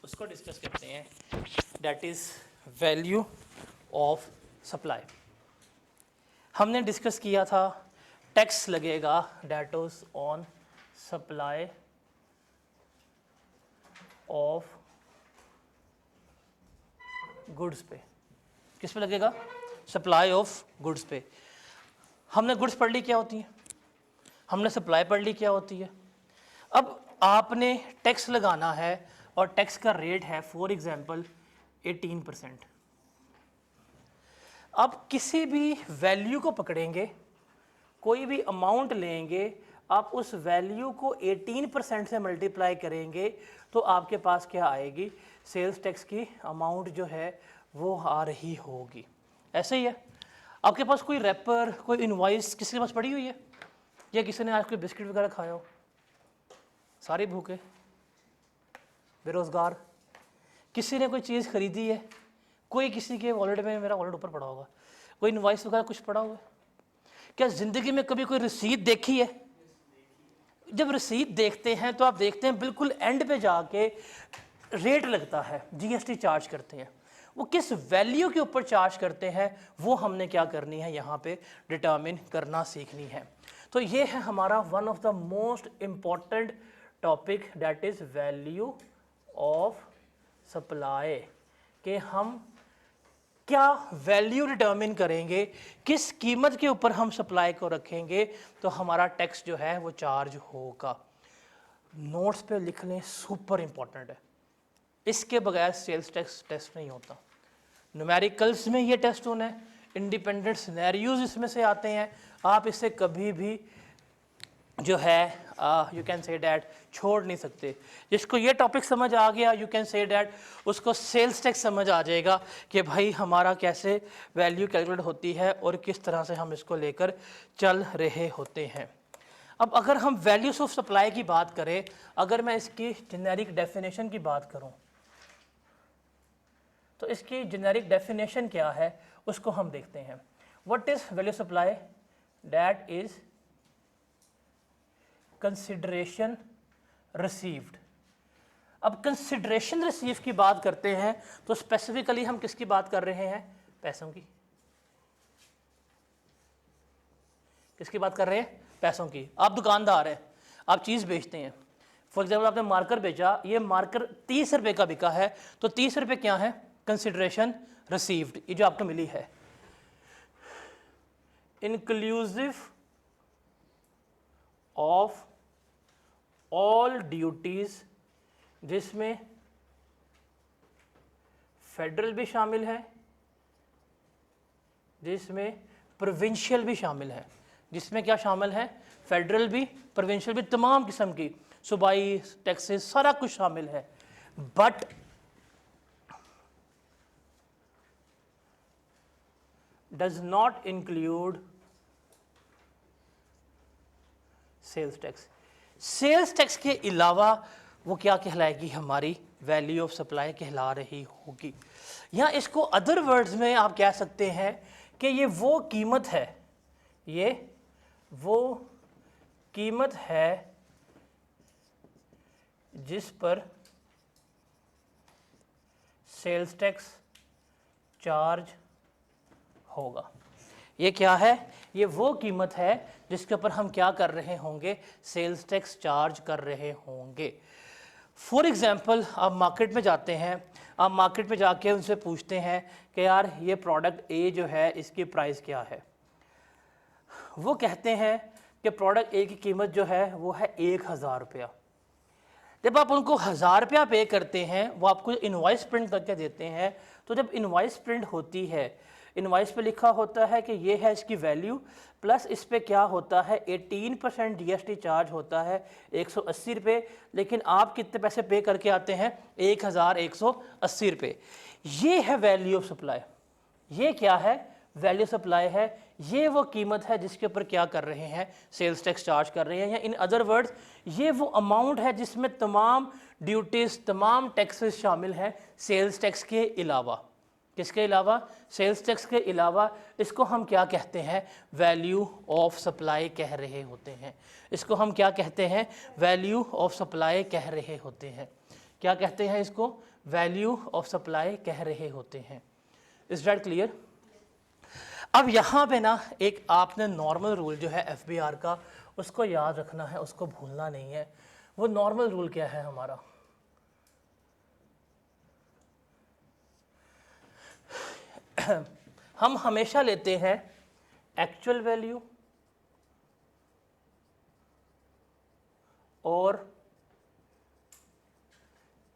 उसको डिस्कस करते हैं, that is value of supply. हमने डिस्कस किया था टैक्स लगेगा that is on supply of goods पे। किस पे लगेगा? सप्लाई ऑफ गुड्स पे। हमने गुड्स पढ़ ली क्या होती है, हमने सप्लाई पढ़ ली क्या होती है। अब आपने टैक्स लगाना है और टैक्स का रेट है फॉर एग्जांपल 18%। अब किसी भी वैल्यू को पकड़ेंगे, कोई भी अमाउंट लेंगे, आप उस वैल्यू को 18% से मल्टीप्लाई करेंगे तो आपके पास क्या आएगी? सेल्स टैक्स की अमाउंट जो है वो आ रही होगी। ऐसे ही है, आपके पास कोई रैपर, कोई इनवॉइस किसी के पास पड़ी हुई है, या किसी ने आज कोई बिस्किट वगैरह खाया हो? सारे भूखे, बेरोज़गार। किसी ने कोई चीज़ खरीदी है, कोई किसी के वॉलेट में, मेरा वॉलेट ऊपर पड़ा होगा, कोई इनवॉइस वगैरह कुछ पड़ा हुआ है? क्या ज़िंदगी में कभी कोई रसीद देखी है? जब रसीद देखते हैं तो आप देखते हैं बिल्कुल एंड पे जाके रेट लगता है, जीएसटी चार्ज करते हैं। वो किस वैल्यू के ऊपर चार्ज करते हैं वो हमने क्या करनी है, यहाँ पे डिटर्मिन करना सीखनी है। तो ये है हमारा one of the most important topic, that is value of supply. कि हम क्या वैल्यू डिटर्मिन करेंगे, किस कीमत के ऊपर हम सप्लाई को रखेंगे तो हमारा टैक्स जो है वो चार्ज होगा। नोट्स पे लिख लें, सुपर इंपॉर्टेंट है, इसके बगैर सेल्स टैक्स टेस्ट नहीं होता। न्यूमेरिकल्स में ये टेस्ट होना है, इंडिपेंडेंट सिनेरियोज इसमें से आते हैं, आप इसे कभी भी जो है यू कैन से डैट छोड़ नहीं सकते। जिसको ये टॉपिक समझ आ गया, यू कैन से डैट उसको सेल्स टैक्स समझ आ जाएगा कि भाई हमारा कैसे वैल्यू कैलकुलेट होती है और किस तरह से हम इसको लेकर चल रहे होते हैं। अब अगर हम वैल्यूज ऑफ सप्लाई की बात करें, अगर मैं इसकी जेनेरिक डेफिनेशन की बात करूं तो इसकी जेनेरिक डेफिनेशन क्या है उसको हम देखते हैं। What is value supply? That is consideration received. अब कंसिडरेशन रिसीव की बात करते हैं तो स्पेसिफिकली हम किसकी बात कर रहे हैं? पैसों की। किसकी बात कर रहे हैं? पैसों की। आप दुकानदार हैं, आप चीज़ बेचते हैं, फॉर एग्जाम्पल आपने मार्कर बेचा, ये मार्कर 30 रुपये का बिका है, तो 30 रुपये क्या है? कंसिडरेशन रिसीव्ड, ये जो आपको मिली है, इंक्लूसिव ऑफ ऑल ड्यूटीज, जिसमें फेडरल भी शामिल है, जिसमें प्रोविंशियल भी शामिल है। जिसमें क्या शामिल है? फेडरल भी, प्रोविंशियल भी, तमाम किस्म की सूबाई टैक्सेस, सारा कुछ शामिल है। But does not include sales tax. Sales tax के अलावा वो क्या कहलाएगी? हमारी वैल्यू ऑफ सप्लाई कहला रही होगी। या इसको अदर वर्ड्स में आप कह सकते हैं कि ये वो कीमत है, ये वो कीमत है जिस पर सेल्स टैक्स चार्ज होगा। ये क्या है? ये वो कीमत है जिसके ऊपर हम क्या कर रहे होंगे? सेल्स टैक्स चार्ज कर रहे होंगे। फॉर एग्जांपल आप मार्केट में जाते हैं, आप मार्केट में जाके उनसे पूछते हैं कि यार ये प्रोडक्ट ए जो है इसकी प्राइस क्या है। वो कहते हैं कि प्रोडक्ट ए की कीमत जो है वो है 1000 रुपया। जब आप उनको 1000 रुपया पे करते हैं, वो आपको इनवॉइस प्रिंट करके देते हैं, तो जब इनवॉइस प्रिंट होती है, इनवॉइस पे लिखा होता है कि ये है इसकी वैल्यू, प्लस इस पे क्या होता है? 18% जीएसटी चार्ज होता है 180 रुपये। लेकिन आप कितने पैसे पे करके आते हैं? 1180 रुपये। ये है वैल्यू ऑफ सप्लाई। ये क्या है? वैल्यू सप्लाई है। ये वो कीमत है जिसके ऊपर क्या कर रहे हैं? सेल्स टैक्स चार्ज कर रहे हैं। या इन अदर वर्ड्स, ये वो अमाउंट है जिसमें तमाम ड्यूटीज, तमाम टैक्सेस शामिल हैं सेल्स टैक्स के अलावा। किसके अलावा? सेल्स टैक्स के अलावा। इसको हम क्या कहते हैं? वैल्यू ऑफ सप्लाई कह रहे होते हैं। इसको हम क्या कहते हैं? वैल्यू ऑफ सप्लाई कह रहे होते हैं। क्या कहते हैं इसको, वैल्यू ऑफ सप्लाई कह रहे होते हैं। Is that clear? अब यहाँ पे ना एक आपने नॉर्मल रूल जो है एफबीआर का उसको याद रखना है, उसको भूलना नहीं है। वो नॉर्मल रूल क्या है हमारा, हम हमेशा लेते हैं एक्चुअल वैल्यू और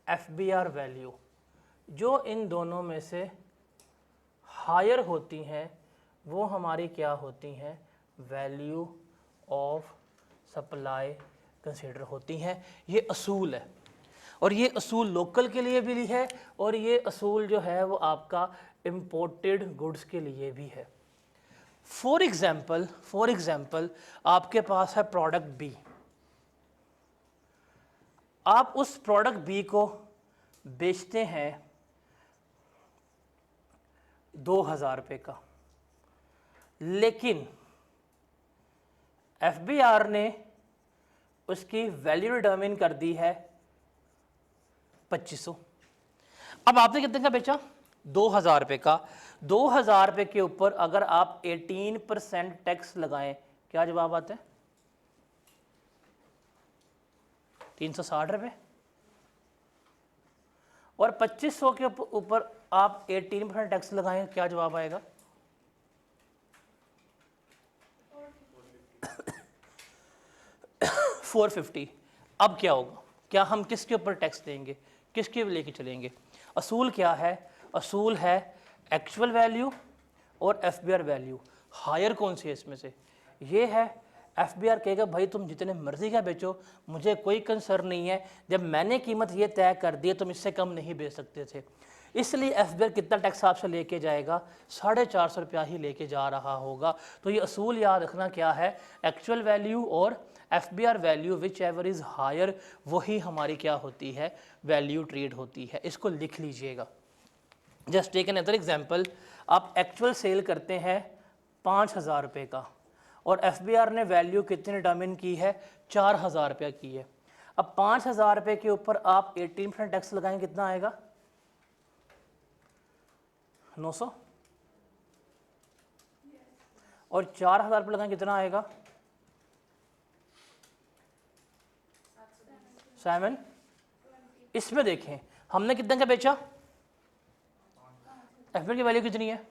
एफबीआर वैल्यू, जो इन दोनों में से हायर होती हैं वो हमारी क्या होती हैं, वैल्यू ऑफ सप्लाई कंसीडर होती हैं। ये असूल है, और ये असूल लोकल के लिए भी है, और ये असूल जो है वो आपका इम्पोर्टेड गुड्स के लिए भी है। फॉर एग्जाम्पल आपके पास है प्रोडक्ट बी, आप उस प्रोडक्ट बी को बेचते हैं 2000 रुपये का, लेकिन एफबीआर ने उसकी वैल्यू डिटर्मिन कर दी है 2500। अब आपने कितने का बेचा, 2000 रुपये का। 2000 रुपये के ऊपर अगर आप 18% टैक्स लगाएं, क्या जवाब आता है, 360 रुपये। और 2500 के ऊपर आप 18% टैक्स लगाएं, क्या जवाब आएगा, 450। अब क्या होगा, क्या हम किसके ऊपर टैक्स देंगे, किसके लेके चलेंगे? असूल क्या है, असूल है एक्चुअल वैल्यू और एफबीआर वैल्यू। हायर कौन सी है इसमें से, ये है। एफबीआर कहेगा भाई तुम जितने मर्जी का बेचो, मुझे कोई कंसर्न नहीं है, जब मैंने कीमत ये तय कर दी तुम इससे कम नहीं बेच सकते थे। इसलिए एफबीआर कितना टैक्स आपसे लेके जाएगा, 450 रुपया ही लेके जा रहा होगा। तो ये असूल याद रखना क्या है, एक्चुअल वैल्यू और FBR value whichever is higher, वही हमारी क्या होती है, वैल्यू ट्रेड होती है। इसको लिख लीजिएगा। Just take another example, आप एक्चुअल सेल करते हैं 5000 रुपये का, और एफबीआर ने वैल्यू कितनी डिटर्मिन की है, 4000 रुपया की है। अब 5000 रुपये के ऊपर आप 18% टैक्स लगाएंगे, कितना आएगा, 900। और 4000 रुपये लगाएंगे, कितना आएगा, 7। इसमें देखें हमने कितने का बेचा, एफबीआर की वैल्यू कितनी है,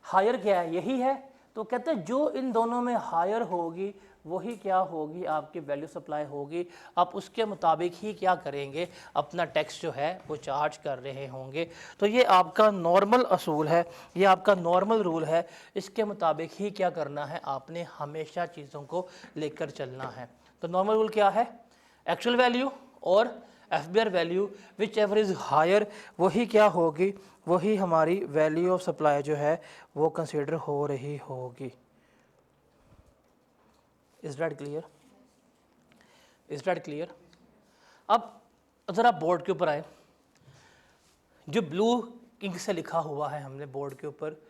हायर क्या है, यही है। तो कहते हैं जो इन दोनों में हायर होगी वही क्या होगी, आपकी वैल्यू सप्लाई होगी। आप उसके मुताबिक ही क्या करेंगे, अपना टैक्स जो है वो चार्ज कर रहे होंगे। तो ये आपका नॉर्मल असूल है, ये आपका नॉर्मल रूल है। इसके मुताबिक ही क्या करना है, आपने हमेशा चीज़ों को लेकर चलना है। तो नॉर्मल रूल क्या है, एक्चुअल वैल्यू और FBR value whichever is higher, वही क्या होगी, वही हमारी वैल्यू ऑफ सप्लाई जो है वो कंसीडर हो रही होगी। Is that clear, is that clear? अब ज़रा बोर्ड के ऊपर आए, जो ब्लू इंक से लिखा हुआ है हमने बोर्ड के ऊपर,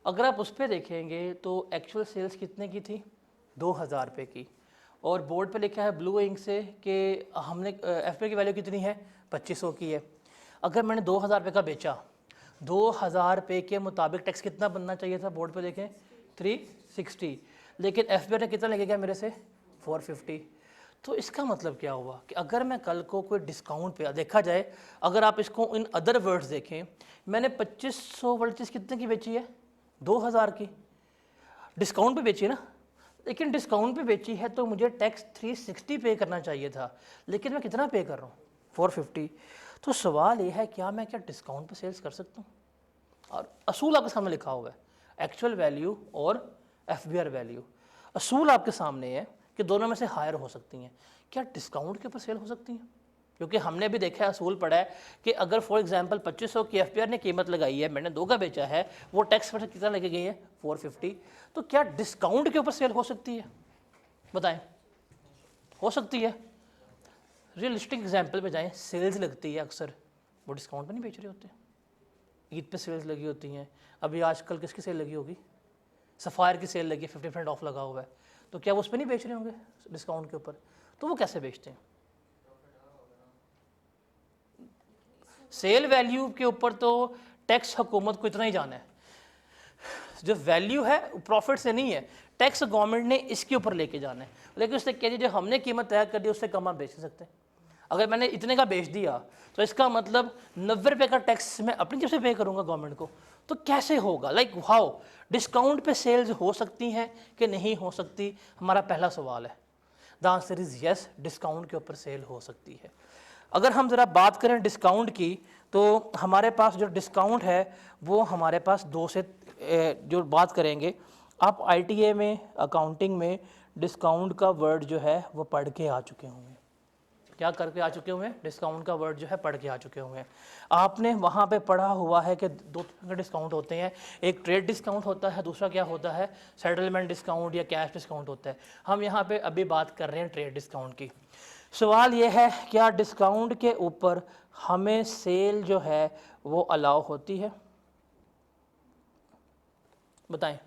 अगर आप उस पर देखेंगे तो एक्चुअल सेल्स कितने की थी, 2000 रुपये की, और बोर्ड पे लिखा है ब्लू इंक से कि हमने एफबीआर की वैल्यू कितनी है, 2500 की है। अगर मैंने 2000 रुपये का बेचा, 2000 रुपये के मुताबिक टैक्स कितना बनना चाहिए था, बोर्ड पे देखें 360, लेकिन एफबीआर ने कितना लेके गया मेरे से, 450। तो इसका मतलब क्या हुआ कि अगर मैं कल को कोई डिस्काउंट पे देखा जाए, अगर आप इसको इन अदर वर्ड्स देखें, मैंने 2500 वाली चीज़ कितने की बेची है, 2000 की, डिस्काउंट पे बेची है ना, लेकिन डिस्काउंट पे बेची है तो मुझे टैक्स 360 पे करना चाहिए था, लेकिन मैं कितना पे कर रहा हूँ, 450। तो सवाल ये है क्या मैं डिस्काउंट पे सेल्स कर सकता हूँ? और असूल आपके सामने लिखा हुआ है, एक्चुअल वैल्यू और एफबीआर वैल्यू। असूल आपके सामने है कि दोनों में से हायर हो सकती हैं, क्या डिस्काउंट के ऊपर सेल हो सकती हैं? क्योंकि हमने भी देखा है, असूल पढ़ा है कि अगर फॉर एग्जांपल 2500 की एफबीआर ने कीमत लगाई है, मैंने 2 का बेचा है, वो टैक्स पर कितना लेके गई है, 450। तो क्या डिस्काउंट के ऊपर सेल हो सकती है, बताएं? हो सकती है। रियलिस्टिक एग्जांपल पे जाएं, सेल्स लगती है अक्सर, वो डिस्काउंट पे नहीं बेच रहे होते, ईद पे सेल्स लगी होती हैं। अभी आजकल किसकी सेल लगी होगी, सफ़ायर की सेल लगी है, 50% ऑफ लगा हुआ है, तो क्या वो उस पर नहीं बेच रहे होंगे डिस्काउंट के ऊपर? तो वो कैसे बेचते हैं? सेल वैल्यू के ऊपर तो टैक्स हुकूमत को इतना ही जाना है, जो वैल्यू है प्रॉफिट से नहीं है, टैक्स गवर्नमेंट ने इसके ऊपर लेके जाना है। लेकिन उसने कह दिया जो हमने कीमत तय कर दी उससे कम आप बेच सकते हैं। अगर मैंने इतने का बेच दिया तो इसका मतलब 90 रुपये का टैक्स मैं अपनी जेब से पे करूंगा गवर्नमेंट को, तो कैसे होगा? लाइक हाउ डिस्काउंट पे सेल्स हो सकती हैं कि नहीं हो सकती, हमारा पहला सवाल है। The answer is yes, discount के ऊपर सेल हो सकती है। अगर हम ज़रा बात करें डिस्काउंट की, तो हमारे पास जो डिस्काउंट है वो हमारे पास दो से जो बात करेंगे, आप ITA में अकाउंटिंग में डिस्काउंट का वर्ड जो है वो पढ़ के आ चुके होंगे। क्या करके आ चुके हुए हैं? डिस्काउंट का वर्ड जो है पढ़ के आ चुके हुए हैं। आपने वहाँ पे पढ़ा हुआ है कि दो तरह के डिस्काउंट होते हैं, एक ट्रेड डिस्काउंट होता है, दूसरा क्या होता है, सेटलमेंट डिस्काउंट या कैश डिस्काउंट होता है। हम यहाँ पे अभी बात कर रहे हैं ट्रेड डिस्काउंट की। सवाल ये है क्या डिस्काउंट के ऊपर हमें सेल जो है वो अलाउ होती है? बताएं।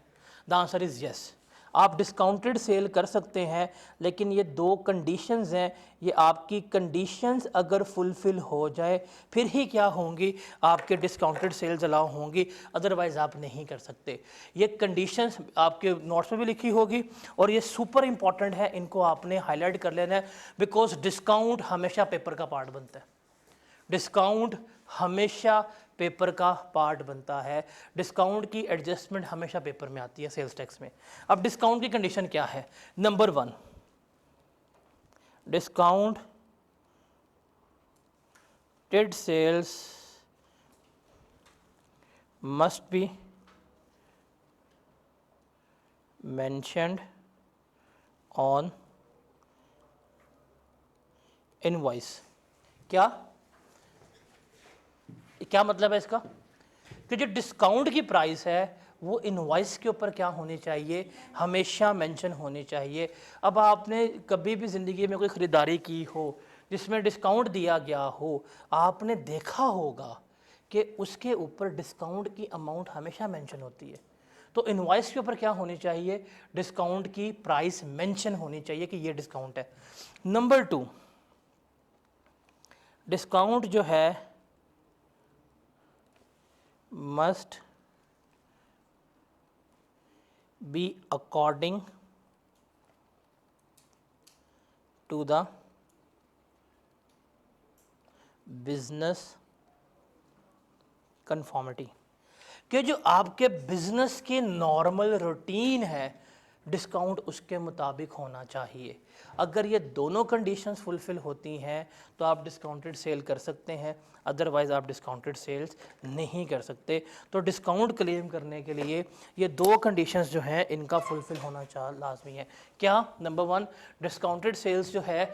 द आंसर इज़ यस, आप डिस्काउंटेड सेल कर सकते हैं, लेकिन ये दो कंडीशंस हैं। ये आपकी कंडीशंस अगर फुलफ़िल हो जाए फिर ही क्या होंगी, आपके डिस्काउंटेड सेल्स अलाउ होंगी, अदरवाइज़ आप नहीं कर सकते। ये कंडीशंस आपके नोट्स में भी लिखी होगी और ये सुपर इंपॉर्टेंट है, इनको आपने हाईलाइट कर लेना है, बिकॉज डिस्काउंट हमेशा पेपर का पार्ट बनता है। डिस्काउंट हमेशा पेपर का पार्ट बनता है, डिस्काउंट की एडजस्टमेंट हमेशा पेपर में आती है सेल्स टैक्स में। अब डिस्काउंट की कंडीशन क्या है? Number 1, discounted sales must be mentioned on invoice. क्या मतलब है इसका? कि जो डिस्काउंट की प्राइस है वो इनवॉइस के ऊपर क्या होनी चाहिए, हमेशा मेंशन होनी चाहिए। अब आपने कभी भी ज़िंदगी में कोई ख़रीदारी की हो जिसमें डिस्काउंट दिया गया हो, आपने देखा होगा कि उसके ऊपर डिस्काउंट की अमाउंट हमेशा मेंशन होती है। तो इनवॉइस के ऊपर क्या होनी चाहिए, डिस्काउंट की प्राइस मेंशन होनी चाहिए कि ये डिस्काउंट है। नंबर 2, डिस्काउंट जो है must be according to the business conformity, कि जो आपके बिजनेस की नॉर्मल रूटीन है डिस्काउंट उसके मुताबिक होना चाहिए। अगर ये दोनों कंडीशंस फुलफ़िल होती हैं तो आप डिस्काउंटेड सेल कर सकते हैं, अदरवाइज़ आप डिस्काउंटेड सेल्स नहीं कर सकते। तो डिस्काउंट क्लेम करने के लिए ये दो कंडीशंस जो हैं इनका फुलफ़िल होना लाजमी है। क्या? नंबर 1, डिस्काउंटेड सेल्स जो है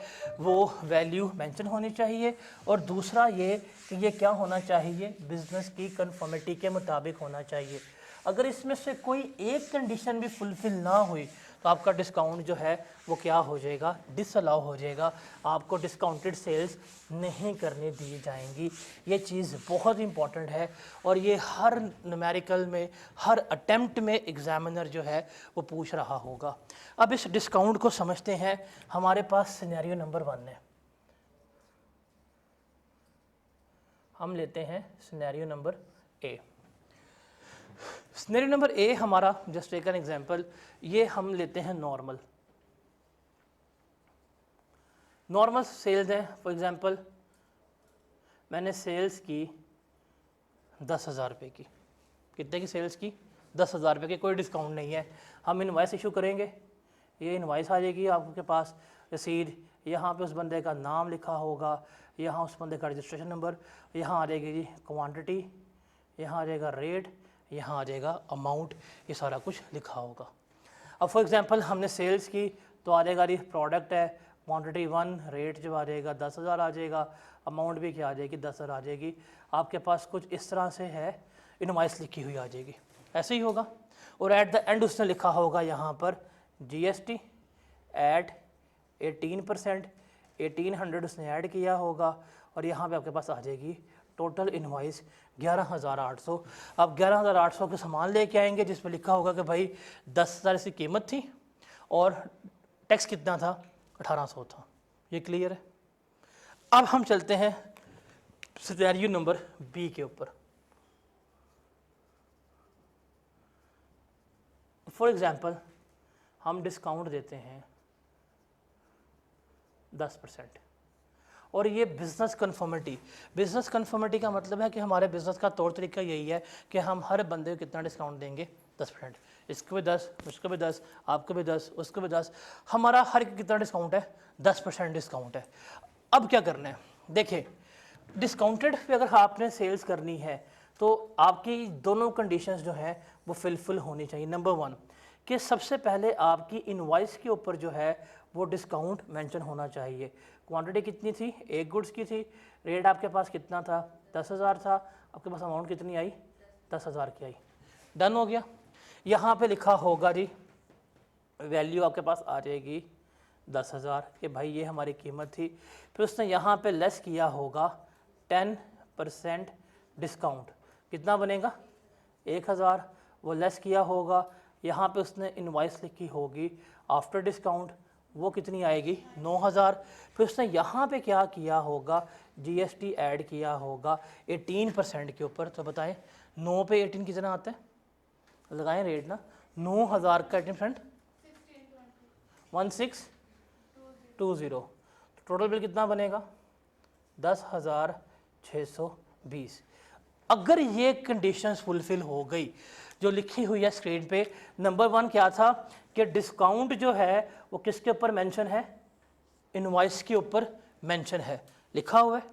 वो वैल्यू मेंशन होनी चाहिए, और दूसरा ये कि ये क्या होना चाहिए, बिज़नेस की कन्फर्मिटी के मुताबिक होना चाहिए। अगर इसमें से कोई एक कंडीशन भी फुलफ़िल ना हुई तो आपका डिस्काउंट जो है वो क्या हो जाएगा, डिसअलाउ हो जाएगा, आपको डिस्काउंटेड सेल्स नहीं करने दी जाएंगी। ये चीज़ बहुत इंपॉर्टेंट है और ये हर न्यूमेरिकल में, हर अटेम्प्ट में एग्जामिनर जो है वो पूछ रहा होगा। अब इस डिस्काउंट को समझते हैं। हमारे पास सिनेरियो नंबर 1 है, हम लेते हैं scenario number A. Scenario number A हमारा, जस्ट टेक एन एग्जांपल, ये हम लेते हैं नॉर्मल सेल्स हैं। फॉर एग्जांपल मैंने सेल्स की 10,000 रुपये की। कितने की सेल्स की? 10,000 रुपये की, कोई डिस्काउंट नहीं है। हम इनवॉइस इशू करेंगे, ये इनवॉइस आ जाएगी आपके पास, रसीद, यहाँ पे उस बंदे का नाम लिखा होगा, यहाँ उस बंदे का रजिस्ट्रेशन नंबर, यहाँ आ जाएगी जी क्वांटिटी, यहाँ आ जाएगा रेट, यहाँ आ जाएगा अमाउंट, ये सारा कुछ लिखा होगा। अब फॉर एग्जांपल हमने सेल्स की तो आ जाएगा जी प्रोडक्ट है क्वांटिटी 1, रेट जो आ जाएगा 10,000 आ जाएगा, अमाउंट भी क्या आ जाएगी 10,000 आ जाएगी। आपके पास कुछ इस तरह से है, इनवॉइस लिखी हुई आ जाएगी, ऐसे ही होगा। और एट द एंड उसने लिखा होगा यहाँ पर GST एट 18%, 1800 उसने ऐड किया होगा, और यहाँ पे आपके पास आ जाएगी टोटल इनवॉइस 11,800। आप 11,800 के सामान लेके आएंगे जिसमें लिखा होगा कि भाई 10,000 इसकी कीमत थी और टैक्स कितना था, 1,800 था। ये क्लियर है? अब हम चलते हैं सिनेरियो नंबर बी के ऊपर। फॉर एग्जाम्पल हम डिस्काउंट देते हैं 10%, और ये बिज़नेस कन्फर्मिटी। बिज़नेस कन्फर्मिटी का मतलब है कि हमारे बिज़नेस का तौर तरीका यही है कि हम हर बंदे को कितना डिस्काउंट देंगे, 10%। इसको भी 10, उसको भी 10, आपको भी 10, उसको भी 10, हमारा हर कितना डिस्काउंट है, 10% डिस्काउंट है। अब क्या करना है, देखिए डिस्काउंटेड पे अगर आपने सेल्स करनी है तो आपकी दोनों कंडीशंस जो हैं वो फिलफिल होनी चाहिए। नंबर 1 कि सबसे पहले आपकी इनवॉइस के ऊपर जो है वो डिस्काउंट मेंशन होना चाहिए। क्वांटिटी कितनी थी, एक गुड्स की थी, रेट आपके पास कितना था, 10,000 था, आपके पास अमाउंट कितनी आई, 10,000 की आई। डन हो गया। यहाँ पे लिखा होगा जी वैल्यू आपके पास आ जाएगी 10,000 कि भाई ये हमारी कीमत थी। फिर उसने यहाँ पे लेस किया होगा 10% डिस्काउंट, कितना बनेगा 1,000, वो लेस किया होगा। यहाँ पे उसने इनवॉइस लिखी होगी आफ्टर डिस्काउंट, वो कितनी आएगी 9,000। फिर उसने यहाँ पे क्या किया होगा, जीएसटी ऐड किया होगा 18% के ऊपर। तो बताएं 9 पे 18 कितना आता है, लगाएं रेट ना, 9,000 का 18%, 1620। टोटल बिल कितना बनेगा 10,620। अगर ये कंडीशंस फुलफिल हो गई जो लिखी हुई है स्क्रीन पे, नंबर 1 क्या था कि डिस्काउंट जो है वो किसके ऊपर मेंशन है, इनवॉइस के ऊपर मेंशन है, लिखा हुआ है।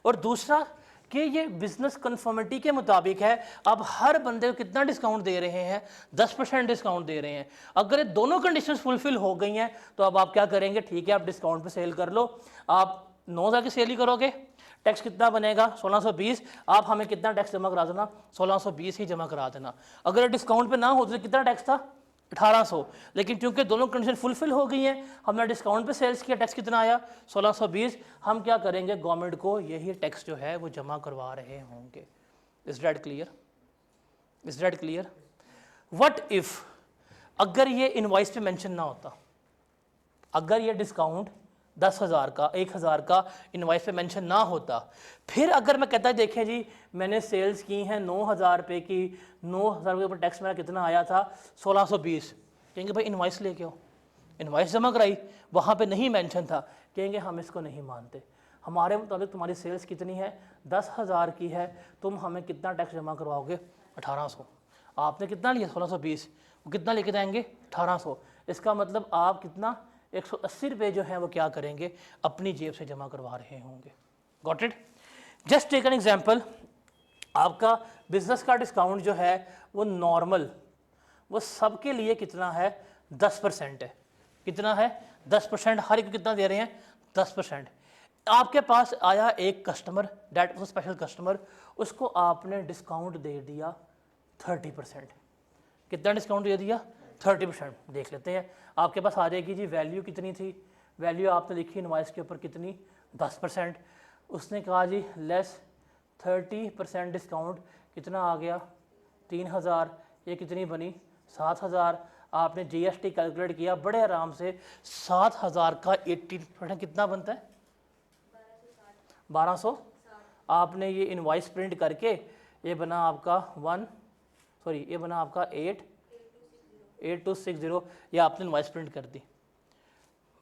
और दूसरा कि ये बिजनेस कन्फर्मिटी के मुताबिक है, अब हर बंदे को कितना डिस्काउंट दे रहे हैं, 10% डिस्काउंट दे रहे हैं। अगर ये दोनों कंडीशंस फुलफिल हो गई हैं तो अब आप क्या करेंगे, ठीक है आप डिस्काउंट पे सेल कर लो, आप 9,000 की सेल ही करोगे, टैक्स कितना बनेगा 1620, आप हमें कितना टैक्स जमा करा देना, 1620 ही जमा करा देना। अगर डिस्काउंट पे ना हो तो कितना टैक्स था 1800, लेकिन क्योंकि दोनों कंडीशन फुलफिल हो गई हैं, हमने डिस्काउंट पे सेल्स किया, टैक्स कितना आया 1620, हम क्या करेंगे गवर्नमेंट को यही टैक्स जो है वो जमा करवा रहे होंगे। Is that clear, is that clear. What if अगर ये इनवॉइस पे मेंशन ना होता, अगर ये डिस्काउंट 10,000 का 1,000 का इनवॉइस पे मेंशन ना होता, फिर अगर मैं कहता देखें जी मैंने सेल्स की हैं 9,000 रुपये की, 9,000 के ऊपर टैक्स मेरा कितना आया था 1620, कहेंगे भाई इनवॉइस लेके आओ, इनवॉइस जमा कराई, वहाँ पे नहीं मेंशन था, कहेंगे हम इसको नहीं मानते, हमारे मुताबिक तुम्हारी सेल्स कितनी है 10,000 की है, तुम हमें कितना टैक्स जमा करवाओगे 1800, आपने कितना लिया 1620, वो कितना लेके जाएंगे 1800, इसका मतलब आप कितना 180 रुपये जो है वो क्या करेंगे अपनी जेब से जमा करवा रहे होंगे। Got it. Just take an example, आपका बिजनेस का डिस्काउंट जो है वो नॉर्मल वो सबके लिए कितना है 10% है, कितना है 10%, हर एक कितना दे रहे हैं 10%। आपके पास आया एक customer, that was special customer, उसको आपने डिस्काउंट दे दिया 30%, कितना डिस्काउंट दे दिया 30%। देख लेते हैं, आपके पास आ जाएगी जी वैल्यू कितनी थी, वैल्यू आपने लिखी इनवॉइस के ऊपर कितनी 10%, उसने कहा जी लेस 30% डिस्काउंट, कितना आ गया 3,000, ये कितनी बनी 7,000, आपने जीएसटी कैलकुलेट किया बड़े आराम से, 7,000 का 18% कितना बनता है 1200। आपने ये इनवॉइस प्रिंट करके ये बना आपका ये बना आपका 8260, ये आपने इनवॉइस प्रिंट कर दी,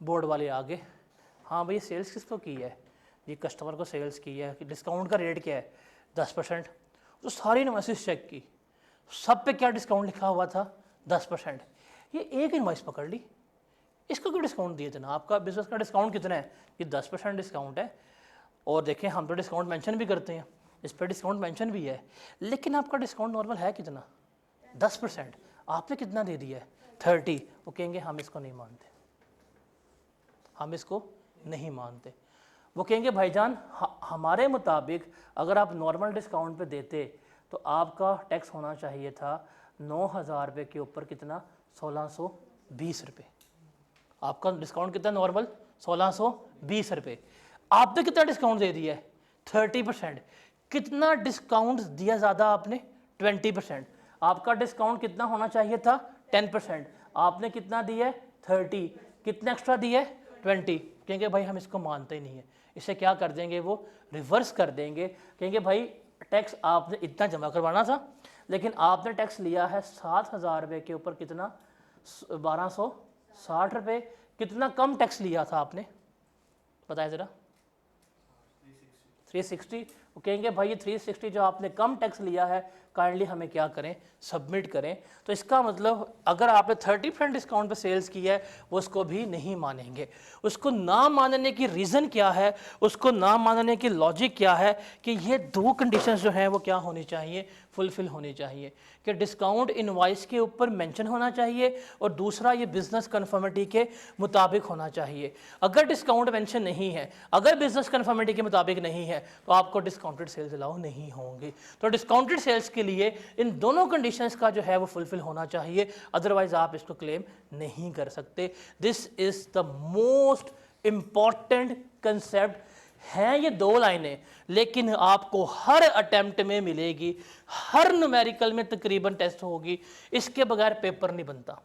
बोर्ड वाले आगे, हाँ भाई सेल्स किसको की है, ये कस्टमर को सेल्स की है, कि डिस्काउंट का रेट क्या है 10%, तो सारी इनवॉइस चेक की, सब पे क्या डिस्काउंट लिखा हुआ था 10%, ये एक इनवॉइस पकड़ ली, इसको क्यों डिस्काउंट दिए जना, आपका बिजनेस का डिस्काउंट कितना है, ये 10% डिस्काउंट है, और देखें हम तो डिस्काउंट मेंशन भी करते हैं, इस पर डिस्काउंट मेंशन भी है, लेकिन आपका डिस्काउंट नॉर्मल है कितना 10%, आपने कितना दे दिया है 30, वो कहेंगे हम इसको नहीं मानते, हम इसको नहीं मानते, वो कहेंगे भाईजान हमारे मुताबिक अगर आप नॉर्मल डिस्काउंट पे देते तो आपका टैक्स होना चाहिए था 9,000 रुपये के ऊपर कितना 1620 रुपये, आपका डिस्काउंट कितना नॉर्मल 1620 रुपये, आपने कितना डिस्काउंट दे दिया है 30%, कितना डिस्काउंट दिया ज़्यादा आपने 20%, आपका डिस्काउंट कितना होना चाहिए था 10%, आपने कितना दिया है 30, कितना एक्स्ट्रा दिया है 20, कहेंगे भाई हम इसको मानते ही नहीं है, इसे क्या कर देंगे, वो रिवर्स कर देंगे, कहेंगे भाई टैक्स आपने इतना जमा करवाना था, लेकिन आपने टैक्स लिया है 7,000 रुपये के ऊपर, कितना, 1260 रुपये, कितना कम टैक्स लिया था आपने, बताया ज़रा, 360। वो कहेंगे भाई ये 360 जो आपने कम टैक्स लिया है, काइंडली हमें क्या करें, सबमिट करें। तो इसका मतलब अगर आपने 30% डिस्काउंट पे सेल्स की है, वो उसको भी नहीं मानेंगे। उसको ना मानने की रीज़न क्या है, उसको ना मानने की लॉजिक क्या है, कि ये दो कंडीशंस जो हैं वो क्या होनी चाहिए, फुलफिल होनी चाहिए, कि डिस्काउंट इनवॉइस के ऊपर मेंशन होना चाहिए, और दूसरा ये बिजनेस कन्फर्मिटी के मुताबिक होना चाहिए। अगर डिस्काउंट मेंशन नहीं है, अगर बिजनेस कन्फर्मिटी के मुताबिक नहीं है, तो आपको डिस्काउंटेड सेल्स अलाउ नहीं होंगी। तो डिस्काउंटेड सेल्स के लिए इन दोनों कंडीशंस का जो है वो फुलफिल होना चाहिए, अदरवाइज आप इसको क्लेम नहीं कर सकते। This is the most important concept. हैं ये दो लाइनें, लेकिन आपको हर अटेम्प्ट में मिलेगी, हर न्यूमेरिकल में तकरीबन टेस्ट होगी, इसके बगैर पेपर नहीं बनता।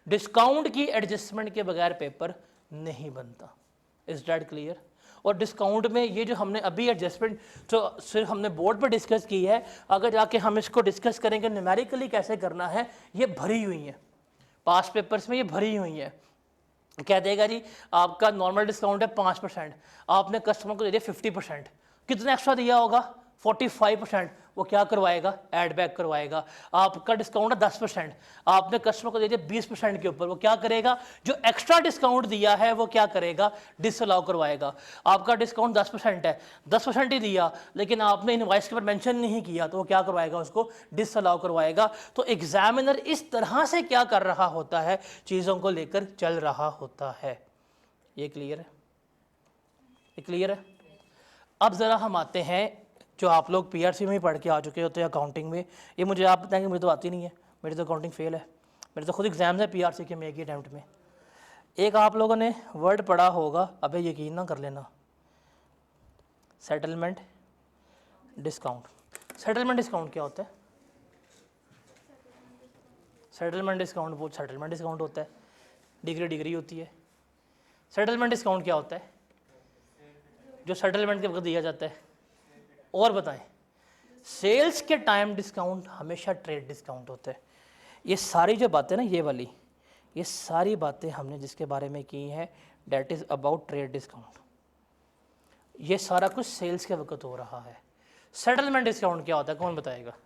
डिस्काउंट की एडजस्टमेंट के बगैर पेपर नहीं बनता। Is that clear? और डिस्काउंट में ये जो हमने अभी एडजस्टमेंट जो सिर्फ हमने बोर्ड पर डिस्कस की है, अगर जाके हम इसको डिस्कस करेंगे न्यूमेरिकली कैसे करना है, ये भरी हुई है पास पेपर्स में, ये भरी हुई है। कह देगा जी आपका नॉर्मल डिस्काउंट है 5%, आपने कस्टमर को दे दिया 50%, कितना एक्स्ट्रा दिया होगा, 45%, वो क्या करवाएगा, एड बैक करवाएगा। आपका डिस्काउंट है 10%, आपने कस्टमर को दे दिया 20% के ऊपर, वो क्या करेगा, जो एक्स्ट्रा डिस्काउंट दिया है वो क्या करेगा, डिसअलाउ करवाएगा। आपका डिस्काउंट 10% है, 10% ही दिया, लेकिन आपने इनवॉइस के ऊपर मेंशन नहीं किया, तो वो क्या करवाएगा, उसको डिसअलाउ करवाएगा। तो एग्जामिनर इस तरह से क्या कर रहा होता है, चीज़ों को लेकर चल रहा होता है। ये क्लियर है? ये क्लियर है? अब ज़रा हम आते हैं, जो आप लोग पीआरसी में ही पढ़ के आ चुके होते हैं अकाउंटिंग में, ये मुझे आप बताएंगे, मुझे तो आती नहीं है, मेरी तो अकाउंटिंग फेल है, मेरे तो खुद एग्जाम्स है पीआरसी के में एक ही अटैम्प्ट में। एक आप लोगों ने वर्ड पढ़ा होगा, अबे यकीन ना कर लेना, सेटलमेंट डिस्काउंट। सेटलमेंट डिस्काउंट क्या होता है? सेटलमेंट डिस्काउंट वो सेटलमेंट डिस्काउंट होता है, डिग्री डिग्री होती है। सेटलमेंट डिस्काउंट क्या होता है? जो सेटलमेंट के वक्त दिया जाता है। और बताएं, सेल्स के टाइम डिस्काउंट हमेशा ट्रेड डिस्काउंट होता है। ये सारी जो बातें ना, ये वाली, ये सारी बातें हमने जिसके बारे में की हैं, that is about trade discount. ये सारा कुछ सेल्स के वक्त हो रहा है। सेटलमेंट डिस्काउंट क्या होता है, कौन बताएगा?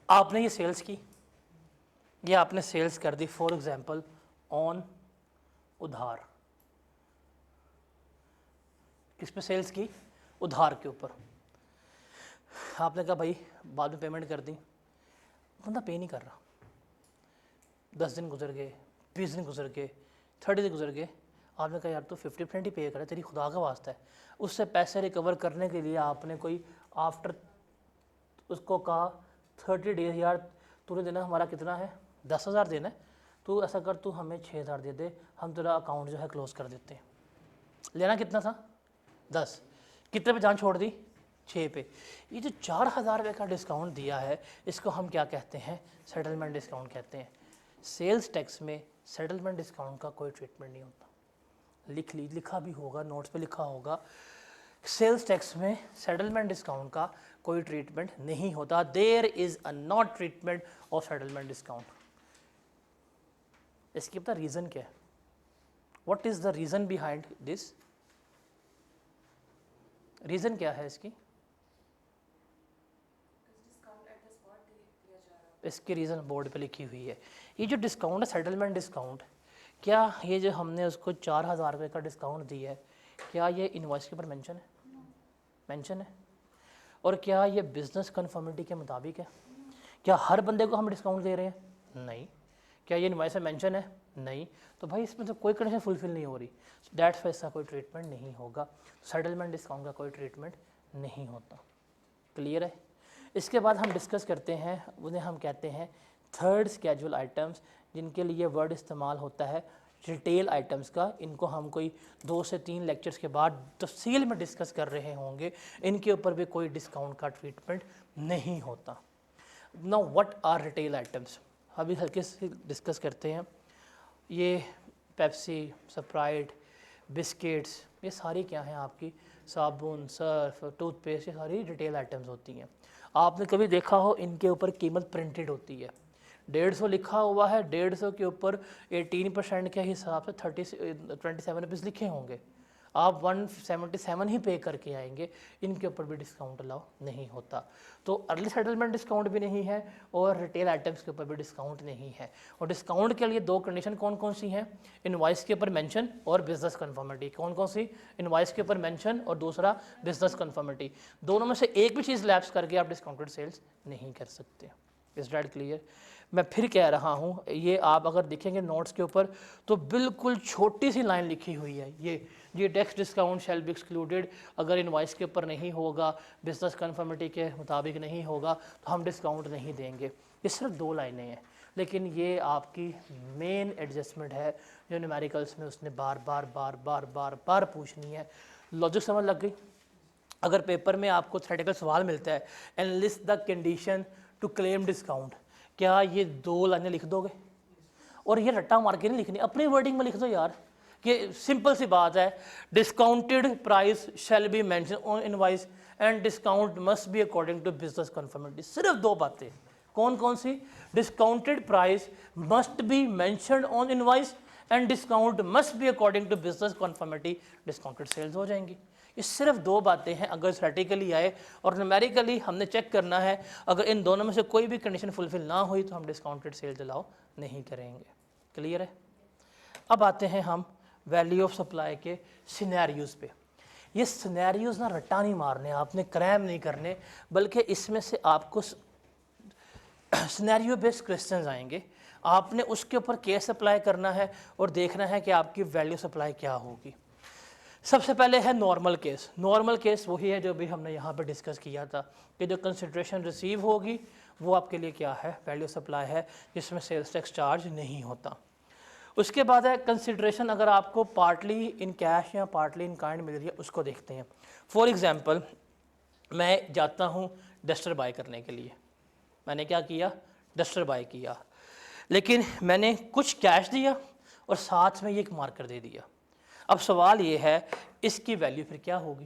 आपने ये सेल्स की, ये आपने सेल्स कर दी, फॉर एग्जांपल ऑन उधार। किस पे सेल्स की? उधार के ऊपर। आपने कहा भाई बाद में पेमेंट कर दी, बंदा पे नहीं कर रहा, 10 दिन गुजर गए, 20 दिन गुजर गए, 30 दिन गुजर गए, आपने कहा यार तो 50% ही पे करे, तेरी खुदा का वास्ता है। उससे पैसे रिकवर करने के लिए आपने कोई आफ्टर उसको कहा 30 डेज, यार तूने देना हमारा कितना है, 10,000 देना है, तू ऐसा कर, तू हमें 6,000 दे दे, हम तेरा अकाउंट जो है क्लोज़ कर देते हैं। लेना कितना था, 10, कितने पे जान छोड़ दी, 6 पे। ये जो 4,000 रुपये का डिस्काउंट दिया है, इसको हम क्या कहते हैं, सेटलमेंट डिस्काउंट कहते हैं। सेल्स टैक्स में सेटलमेंट डिस्काउंट का कोई ट्रीटमेंट नहीं होता। लिखा भी होगा, नोट्स पे लिखा होगा, सेल्स टैक्स में सेटलमेंट डिस्काउंट का कोई ट्रीटमेंट नहीं होता। There is a not treatment of settlement discount. इसकी पता रीज़न क्या है? What is the reason behind this? Reason क्या है इसकी? इसकी रीज़न बोर्ड पे लिखी हुई है। ये जो डिस्काउंट है सेटलमेंट डिस्काउंट, क्या ये जो हमने उसको 4,000 रुपये का डिस्काउंट दिया है, क्या ये इनवॉइस के ऊपर मेंशन है? मेंशन है। और क्या ये बिज़नेस कन्फर्मिटी के मुताबिक है? क्या हर बंदे को हम डिस्काउंट दे रहे हैं? नहीं। क्या ये इनवॉइस में मेंशन है? नहीं। तो भाई इसमें तो कोई कंडीशन फुलफिल नहीं हो रही, दैट्स वाई इसका कोई ट्रीटमेंट नहीं होगा। सेटलमेंट डिस्काउंट का कोई ट्रीटमेंट नहीं होता। क्लियर है? इसके बाद हम डिस्कस करते हैं, उन्हें हम कहते हैं थर्ड स्केड्यूल आइटम्स, जिनके लिए वर्ड इस्तेमाल होता है रिटेल आइटम्स का। इनको हम कोई 2 से 3 लेक्चर्स के बाद तफसील में डिस्कस कर रहे होंगे। इनके ऊपर भी कोई डिस्काउंट का ट्रीटमेंट नहीं होता। Now what are retail items, अभी हल्के से डिस्कस करते हैं। ये पेप्सी, स्प्राइट, बिस्किट्स, ये सारी क्या हैं आपकी, साबुन, सर्फ, टूथपेस्ट, ये सारी रिटेल आइटम्स होती हैं। आपने कभी देखा हो इनके ऊपर कीमत प्रिंटेड होती है, 150 लिखा हुआ है, 150 के ऊपर 18% के हिसाब से 27 रुपीज़ लिखे होंगे, आप 177 ही पे करके आएंगे। इनके ऊपर भी डिस्काउंट अलाउ नहीं होता। तो अर्ली सेटलमेंट डिस्काउंट भी नहीं है और रिटेल आइटम्स के ऊपर भी डिस्काउंट नहीं है। और डिस्काउंट के लिए 2 कंडीशन कौन कौन सी हैं, इनवॉइस के ऊपर मेंशन और बिजनेस कन्फर्मिटी। कौन कौन सी, इनवॉइस के ऊपर मेंशन और दूसरा बिजनेस कन्फर्मिटी। दोनों में से एक भी चीज़ लैप्स करके आप डिस्काउंटेड सेल्स नहीं कर सकते। Is that clear? मैं फिर कह रहा हूँ, ये आप अगर देखेंगे नोट्स के ऊपर तो बिल्कुल छोटी सी लाइन लिखी हुई है, ये tax discount shall be excluded, अगर इनवॉइस के ऊपर नहीं होगा, बिजनेस कन्फर्मिटी के मुताबिक नहीं होगा तो हम डिस्काउंट नहीं देंगे। ये सिर्फ 2 लाइनें हैं, लेकिन ये आपकी मेन एडजस्टमेंट है जो न्यूमेरिकल्स में उसने बार बार पूछनी है। लॉजिक समझ लग गई? अगर पेपर में आपको थ्योरेटिकल सवाल मिलता है enlist the condition to claim discount, क्या ये 2 लाइनें लिख दोगे? और ये रट्टा मार के नहीं लिखनी, अपनी वर्डिंग में लिख दो यार। ये सिंपल सी बात है, discounted price shall be mention on invoice and discount must be according to business conformity. सिर्फ 2 बातें, कौन कौन सी, discounted price must be mentioned on invoice and discount must be according to business conformity, discounted sales हो जाएंगी। ये सिर्फ 2 बातें हैं। अगर स्ट्रेटिकली आए और न्यूमेरिकली हमने चेक करना है, अगर इन दोनों में से कोई भी कंडीशन फुलफिल ना हुई तो हम डिस्काउंटेड सेल्स अलाउ नहीं करेंगे। क्लियर है? अब आते हैं हम वैल्यू ऑफ सप्लाई के सिनेरियोज पे। ये सिनेरियोज ना रट्टा नहीं मारने, आपने क्रैम नहीं करने, बल्कि इसमें से आपको सिनेरियो बेस्ड क्वेश्चंस आएंगे, आपने उसके ऊपर केस अप्लाई करना है और देखना है कि आपकी वैल्यू सप्लाई क्या होगी। सबसे पहले है नॉर्मल केस। नॉर्मल केस वही है जो भी हमने यहाँ पे डिस्कस किया था कि जो कंसिडरेशन रिसीव होगी वो आपके लिए क्या है, वैल्यू सप्लाई है, जिसमें सेल्स टैक्स चार्ज नहीं होता। उसके बाद है कंसिडरेशन, अगर आपको पार्टली इन कैश या पार्टली इन काइंड मिल रही है, उसको देखते हैं। फॉर एग्जांपल, मैं जाता हूँ डस्टर बाय करने के लिए, मैंने क्या किया, डस्टर बाय किया, लेकिन मैंने कुछ कैश दिया और साथ में ये एक मार्कर दे दिया। अब सवाल ये है इसकी वैल्यू फिर क्या होगी,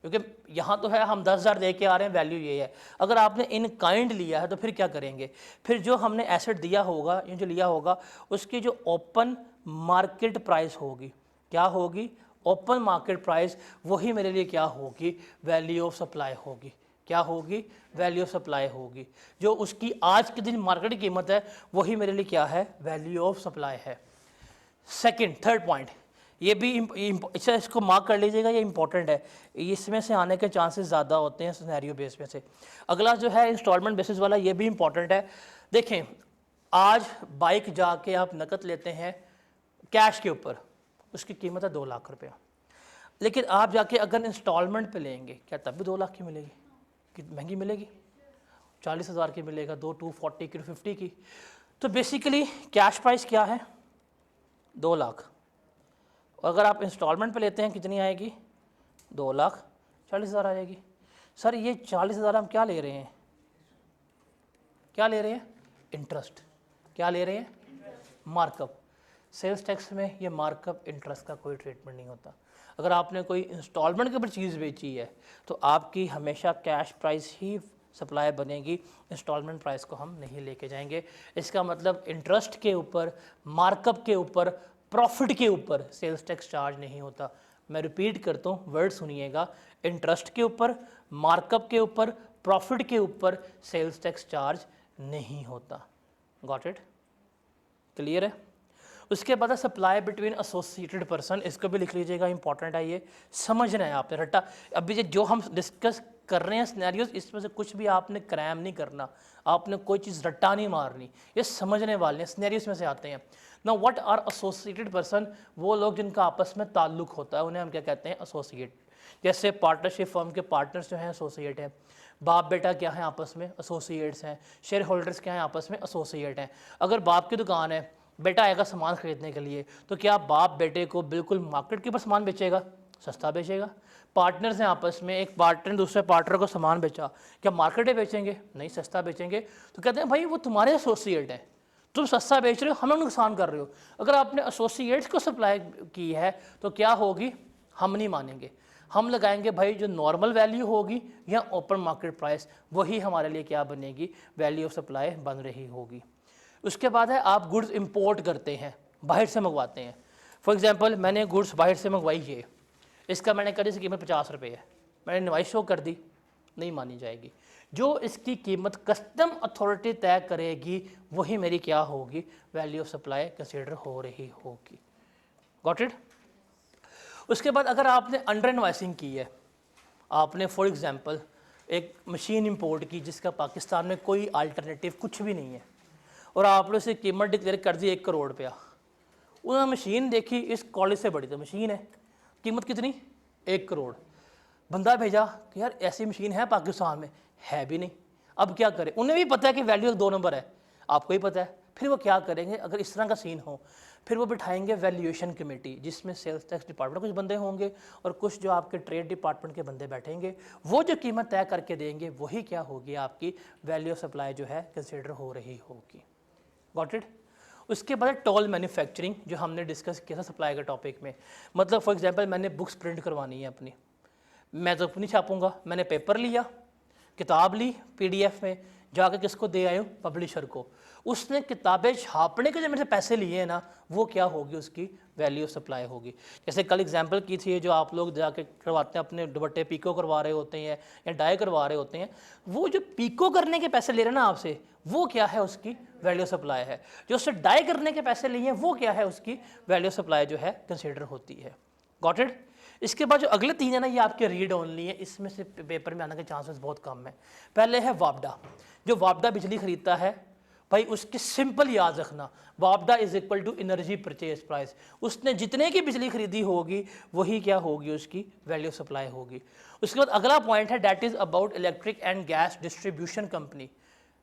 क्योंकि यहाँ तो है हम 10,000 दे के आ रहे हैं, वैल्यू ये है। अगर आपने इन काइंड लिया है तो फिर क्या करेंगे, फिर जो हमने एसेट दिया होगा, ये जो लिया होगा, उसकी जो ओपन मार्केट प्राइस होगी, क्या होगी, ओपन मार्केट प्राइस, वही मेरे लिए क्या होगी, वैल्यू ऑफ सप्लाई होगी। क्या होगी, वैल्यू ऑफ सप्लाई होगी। जो उसकी आज के दिन मार्केट कीमत है वही मेरे लिए क्या है, वैल्यू ऑफ सप्लाई है। थर्ड पॉइंट, ये भी अच्छा इसको मार्क कर लीजिएगा, ये इंपॉर्टेंट है, इसमें से आने के चांसेस ज़्यादा होते हैं सिनेरियो बेस में से। अगला जो है इंस्टॉलमेंट बेसिस वाला, ये भी इंपॉर्टेंट है। देखें, आज बाइक जाके आप नकद लेते हैं कैश के ऊपर, उसकी कीमत है 2 लाख रुपया, लेकिन आप जाके अगर इंस्टॉलमेंट पे लेंगे, क्या तब भी 2 लाख की मिलेगी? कि महंगी मिलेगी, 40,000 की मिलेगा, 240 की, 250 की। तो बेसिकली कैश प्राइस क्या है, 2 लाख, अगर आप इंस्टॉलमेंट पे लेते हैं कितनी आएगी, 2,40,000 आएगी। सर ये 40,000 हम क्या ले रहे हैं, क्या ले रहे हैं, इंटरेस्ट। क्या ले रहे हैं, मार्कअप। सेल्स टैक्स में ये मार्कअप इंटरेस्ट का कोई ट्रीटमेंट नहीं होता। अगर आपने कोई इंस्टॉलमेंट के ऊपर चीज़ बेची है तो आपकी हमेशा कैश प्राइस ही सप्लाई बनेगी, इंस्टॉलमेंट प्राइस को हम नहीं लेके जाएंगे। इसका मतलब इंटरेस्ट के ऊपर, मार्कअप के ऊपर, प्रॉफिट के ऊपर सेल्स टैक्स चार्ज नहीं होता। मैं रिपीट करता हूँ, वर्ड सुनिएगा, इंटरेस्ट के ऊपर, मार्कअप के ऊपर, प्रॉफिट के ऊपर सेल्स टैक्स चार्ज नहीं होता। Got it? क्लियर है? उसके बाद सप्लाई बिटवीन एसोसिएटेड पर्सन, इसको भी लिख लीजिएगा, इंपॉर्टेंट है, ये समझना है आपने। रट्टा अभी ये जो हम डिस्कस कर रहे हैं सिनेरियोज, इसमें से कुछ भी आपने क्रैम नहीं करना, आपने कोई चीज़ रट्टा नहीं मारनी, ये समझने वाले हैं, सिनेरियोज में से आते हैं। ना व्हाट आर एसोसिएटेड पर्सन, वो लोग जिनका आपस में ताल्लुक होता है उन्हें हम क्या कहते हैं, एसोसिएट। जैसे पार्टनरशिप फर्म के पार्टनर्स जो हैं एसोसिएट हैं, बाप बेटा क्या है आपस में, एसोसिएट्स हैं। शेयर होल्डर्स क्या हैं आपस में, एसोसिएट हैं। अगर बाप की दुकान है, बेटा आएगा सामान खरीदने के लिए, तो क्या बाप बेटे को बिल्कुल मार्केट के ऊपर सामान बेचेगा, सस्ता बेचेगा। पार्टनर्स हैं आपस में, एक पार्टनर ने दूसरे पार्टनर को सामान बेचा, क्या मार्केट में बेचेंगे, नहीं सस्ता बेचेंगे। तो कहते हैं भाई वो तुम्हारे एसोसिएट हैं, तुम सस्ता बेच रहे हो, हमें नुकसान कर रहे हो। अगर आपने एसोसिएट्स को सप्लाई की है तो क्या होगी, हम नहीं मानेंगे, हम लगाएंगे भाई जो नॉर्मल वैल्यू होगी या ओपन मार्केट प्राइस, वही हमारे लिए क्या बनेगी, वैल्यू ऑफ सप्लाई बन रही होगी। उसके बाद है आप गुड्स इंपोर्ट करते हैं, बाहर से मंगवाते हैं। फॉर एग्जांपल मैंने गुड्स बाहर से मंगवाई है, इसका मैंने कहा इसकी कीमत 50 रुपये है, मैंने इनवॉइस शो कर दी, नहीं मानी जाएगी। जो इसकी कीमत कस्टम अथॉरिटी तय करेगी वही मेरी क्या होगी, वैल्यू ऑफ सप्लाई कंसीडर हो रही होगी। Got it. उसके बाद अगर आपने अंडर इनवॉइसिंग की है, आपने फॉर एग्जांपल एक मशीन इंपोर्ट की जिसका पाकिस्तान में कोई अल्टरनेटिव कुछ भी नहीं है, और आपने उसे कीमत डिक्लेयर कर दी 1 करोड़ रुपया, उन्होंने मशीन देखी इस कॉलेज से बड़ी तो मशीन है, कीमत कितनी, 1 करोड़। बंदा भेजा कि यार ऐसी मशीन है पाकिस्तान में, है भी नहीं, अब क्या करें। उन्हें भी पता है कि वैल्यू 2 नंबर है, आपको ही पता है। फिर वो क्या करेंगे अगर इस तरह का सीन हो, फिर वो बिठाएंगे वैल्यूएशन कमेटी, जिसमें सेल्स टैक्स डिपार्टमेंट कुछ बंदे होंगे और कुछ जो आपके ट्रेड डिपार्टमेंट के बंदे बैठेंगे। वो जो कीमत तय करके देंगे वही क्या होगी, आपकी वैल्यू ऑफ सप्लाई जो है कंसिडर हो रही होगी। Got it. उसके बाद टोल मैन्युफैक्चरिंग जो हमने डिस्कस किया था सप्लाई के टॉपिक में। मतलब फॉर एग्जांपल मैंने बुक्स प्रिंट करवानी है अपनी, मैं तो अपनी छापूंगा, मैंने पेपर लिया, किताब ली पीडीएफ में, जाकर किसको दे आए, पब्लिशर को। उसने किताबें छापने के जो मेरे से पैसे लिए हैं ना, वो क्या होगी, उसकी वैल्यू ऑफ सप्लाई होगी। जैसे कल एग्जांपल की थी, जो आप लोग जाके करवाते हैं अपने दुपट्टे पीको करवा रहे होते हैं या डाई करवा रहे होते हैं, वो जो पीको करने के पैसे ले रहे हैं ना आपसे, वो क्या है, उसकी वैल्यू ऑफ सप्लाई है। जो उससे डाई करने के पैसे लिए हैं वो क्या है, उसकी वैल्यू ऑफ सप्लाई जो है कंसिडर होती है। Got it. इसके बाद जो अगले 3 है ना, ये आपके रीड ओनली है, इसमें से पेपर में आने के चांसेस बहुत कम है। पहले है वापडा, जो वापडा बिजली खरीदता है भाई, उसकी सिंपल याद रखना, वापडा is equal to energy purchase price. उसने जितने की बिजली खरीदी होगी वही क्या होगी, उसकी वैल्यू सप्लाई होगी। उसके बाद अगला पॉइंट है that is about electric and gas distribution company,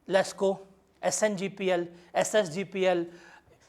LESCO, SNGPL, SSGPL,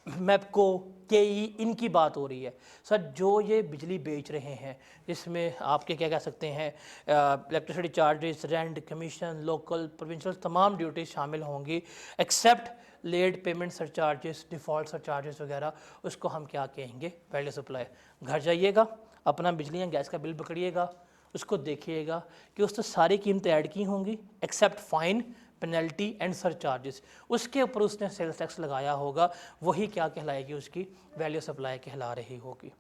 MEPCO, KE, इनकी बात हो रही है। सर जो ये बिजली बेच रहे हैं, इसमें आपके क्या कह सकते हैं, electricity charges, rent, commission, local, provincial, तमाम ड्यूटीज शामिल होंगी, except late payment surcharges, default surcharges वगैरह, उसको हम क्या कहेंगे, वैल्यू सप्लाई। घर जाइएगा, अपना बिजली या गैस का बिल पकड़िएगा, उसको देखिएगा कि उसमें सारी कीमतें ऐड की होंगी except fine, penalty and surcharges, उसके ऊपर उसने सेल्स टैक्स लगाया होगा, वही क्या कहलाएगी, उसकी वैल्यू सप्लाई कहला रही होगी।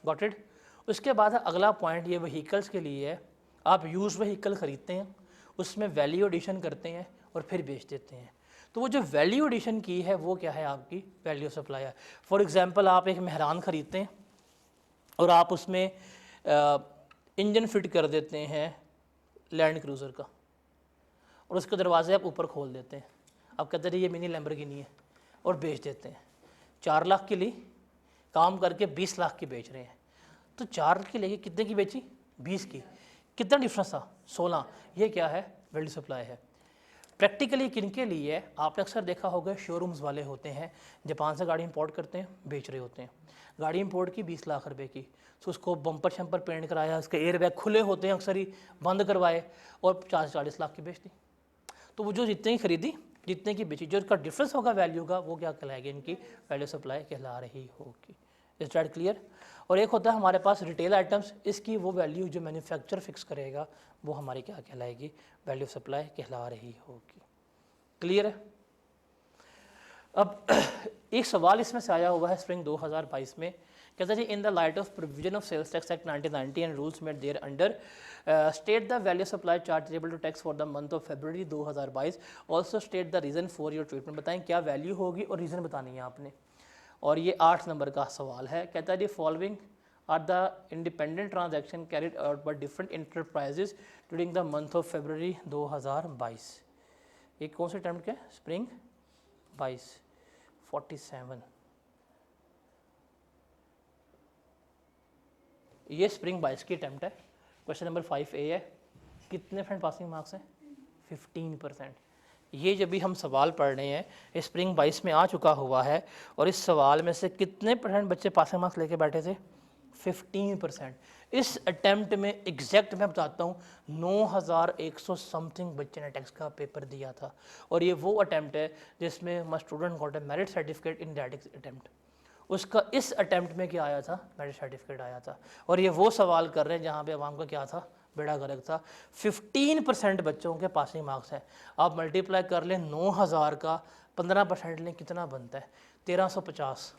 Got it. उसके बाद अगला पॉइंट ये व्हीकल्स के लिए है। आप यूज़ व्हीकल ख़रीदते हैं, उसमें वैल्यू एडिशन करते हैं और फिर बेच देते हैं, तो वो जो वैल्यू एडिशन की है वो क्या है, आपकी वैल्यू सप्लाई है। फॉर एग्जांपल आप एक मेहरान ख़रीदते हैं और आप उसमें इंजन फिट कर देते हैं लैंड क्रूज़र का, और उसके दरवाजे आप ऊपर खोल देते हैं, आप कहते हैं ये मिनी लैम्बोर्गिनी है, और बेच देते हैं। 4 लाख के लिए काम करके 20 लाख की बेच रहे हैं, तो 4 की लेके कितने की बेची, 20 की, कितना डिफरेंस था, 16। ये क्या है, वैल्यू सप्लाई है। प्रैक्टिकली किन के लिए है, आपने अक्सर देखा होगा शोरूम्स वाले होते हैं, जापान से गाड़ी इंपोर्ट करते हैं, बेच रहे होते हैं। गाड़ी इंपोर्ट की 20 लाख रुपए की, तो उसको बम्पर शम्पर पेंट कराया, उसके एयर बैग खुले होते हैं अक्सर ही, बंद करवाए और 40 लाख की बेच दी। तो वो जो जितने की खरीदी, जितने की बेची, जो इसका डिफरेंस होगा वैल्यू का, वो क्या कहलाएगी, इनकी वैल्यू सप्लाई कहला रही होगी। Is that clear. और एक होता है हमारे पास रिटेल आइटम्स, इसकी वो वैल्यू जो मैन्युफैक्चर फिक्स करेगा वो हमारी क्या कहलाएगी, वैल्यू सप्लाई कहला रही होगी। क्लियर है। अब एक सवाल इसमें से आया हुआ है स्प्रिंग 2022 में, कहता है जी in the light of provision of sales tax act 1990 and rules made there under state the value supply chargeable to tax for the month of February 2022, also state the reason for your treatment. बताएं क्या value होगी और reason बतानी है आपने। और ये 8 number का सवाल है। कहता है जी following are the independent transaction carried out by different enterprises during the month of February 2022। ये कौन से अटेम्प्ट के, स्प्रिंग 22 47, ये स्प्रिंग 22 की अटैम्प्ट है। क्वेश्चन नंबर 5A है। कितने फ्रेंड पासिंग मार्क्स हैं, 15%। ये जब भी हम सवाल पढ़ रहे हैं स्प्रिंग 22 में आ चुका हुआ है, और इस सवाल में से कितने % बच्चे पासिंग मार्क्स लेके बैठे थे? 15%। इस अटैम्प्ट में एग्जैक्ट मैं बताता हूँ 9100 समथिंग बच्चे ने टैक्स का पेपर दिया था, और ये वो अटैम्प्ट है जिसमें my student got a merit certificate in that attempt. उसका इस अटैम्प्ट में क्या आया था? मेरिट सर्टिफिकेट आया था। और ये वो सवाल कर रहे हैं जहाँ पे अवाम का क्या था? बेड़ा गर्क था। 15% बच्चों के पासिंग मार्क्स हैं। आप मल्टीप्लाई कर लें 9000 का 15% लें, कितना बनता है? 1350।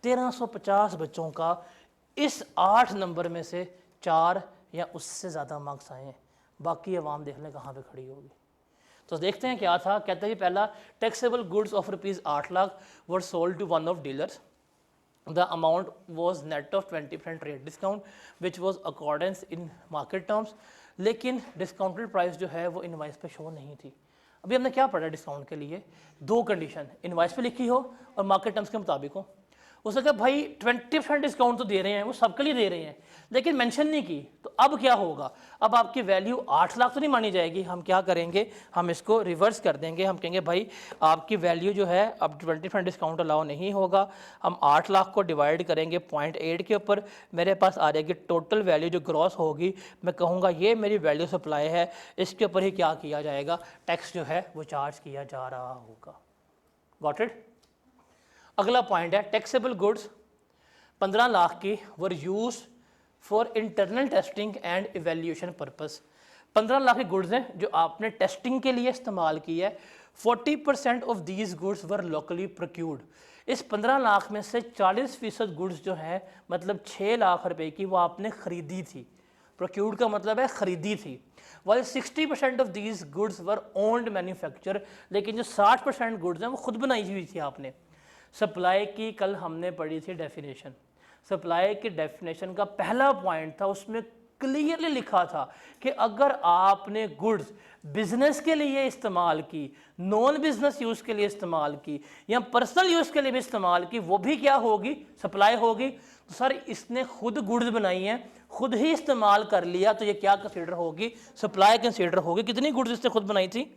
1350 बच्चों का इस 8 नंबर में से 4 या उससे ज़्यादा मार्क्स आए हैं। बाकी अवाम देख लें कहाँ पे खड़ी होगी। तो देखते हैं क्या था। कहता है पहला, taxable goods of ₹8 lakh were sold to one of dealers. The amount was net of 20% rate discount which was accordance in market terms। लेकिन डिस्काउंटेड प्राइस जो है वो इनवाइस पे शो नहीं थी। अभी हमने क्या पढ़ा डिस्काउंट के लिए? 2 कंडीशन, इनवाइस पे लिखी हो और मार्केट टर्म्स के मुताबिक हो। उसने कहा भाई 20% डिस्काउंट तो दे रहे हैं, वो सबके लिए दे रहे हैं, लेकिन मेंशन नहीं की। तो अब क्या होगा? अब आपकी वैल्यू 8 लाख तो नहीं मानी जाएगी। हम क्या करेंगे? हम इसको रिवर्स कर देंगे। हम कहेंगे भाई आपकी वैल्यू जो है अब 20% डिस्काउंट अलाउ नहीं होगा। हम 8 लाख को डिवाइड करेंगे 0.8 के ऊपर, मेरे पास आ जाएगी टोटल वैल्यू जो क्रॉस होगी। मैं कहूँगा ये मेरी वैल्यू सप्लाई है, इसके ऊपर ही क्या किया जाएगा? टैक्स जो है वो चार्ज किया जा रहा होगा। Got it? अगला पॉइंट है टैक्सेबल गुड्स 15 लाख की were used for internal testing and evaluation purpose. 15 lakh की गुड्स हैं जो आपने टेस्टिंग के लिए इस्तेमाल की है। 40% of these goods were locally procured. इस 15 लाख में से 40% गुड्स जो है मतलब 6 लाख रुपए की वो आपने खरीदी थी। प्रोक्यूर्ड का मतलब है खरीदी थी। While 60% of these goods were owned manufacture. लेकिन जो 60% गुड्स हैं वो खुद बनाई हुई थी आपने। सप्लाई की कल हमने पढ़ी थी डेफिनेशन। सप्लाई की डेफिनेशन का पहला पॉइंट था, उसमें क्लियरली लिखा था कि अगर आपने गुड्स बिजनेस के लिए इस्तेमाल की, नॉन बिजनेस यूज़ के लिए इस्तेमाल की या पर्सनल यूज़ के लिए भी इस्तेमाल की, वो भी क्या होगी? सप्लाई होगी। तो सर इसने खुद गुड्स बनाई हैं, खुद ही इस्तेमाल कर लिया, तो ये क्या कंसीडर होगी? सप्लाई कंसीडर होगी। कितनी गुड्स इसने खुद बनाई थी?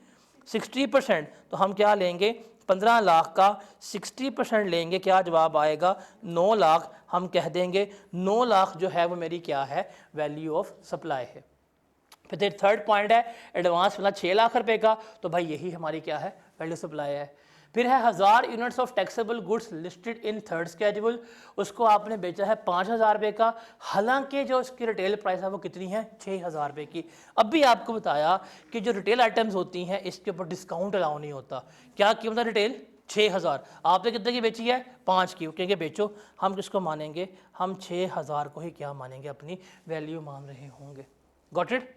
60%। तो हम क्या लेंगे? 15 लाख का 60% लेंगे, क्या जवाब आएगा? 9 लाख। हम कह देंगे 9 लाख जो है वो मेरी क्या है? वैल्यू ऑफ सप्लाई है। फिर थर्ड पॉइंट है एडवांस मिला 6 लाख रुपए का, तो भाई यही हमारी क्या है? वैल्यू सप्लाई है। फिर है 1000 units of taxable goods listed in third schedule. उसको आपने बेचा है 5000 रुपये का, हालांकि जो उसकी रिटेल प्राइस है वो कितनी है? 6000 रुपये की। अब भी आपको बताया कि जो रिटेल आइटम्स होती हैं इसके ऊपर डिस्काउंट अलाउ नहीं होता। क्या कीमत है रिटेल? 6000। आपने कितने की बेची है? 5 की। कहेंगे बेचो। हम किसको मानेंगे? हम 6000 को ही क्या मानेंगे? अपनी वैल्यू मान रहे होंगे। Got it?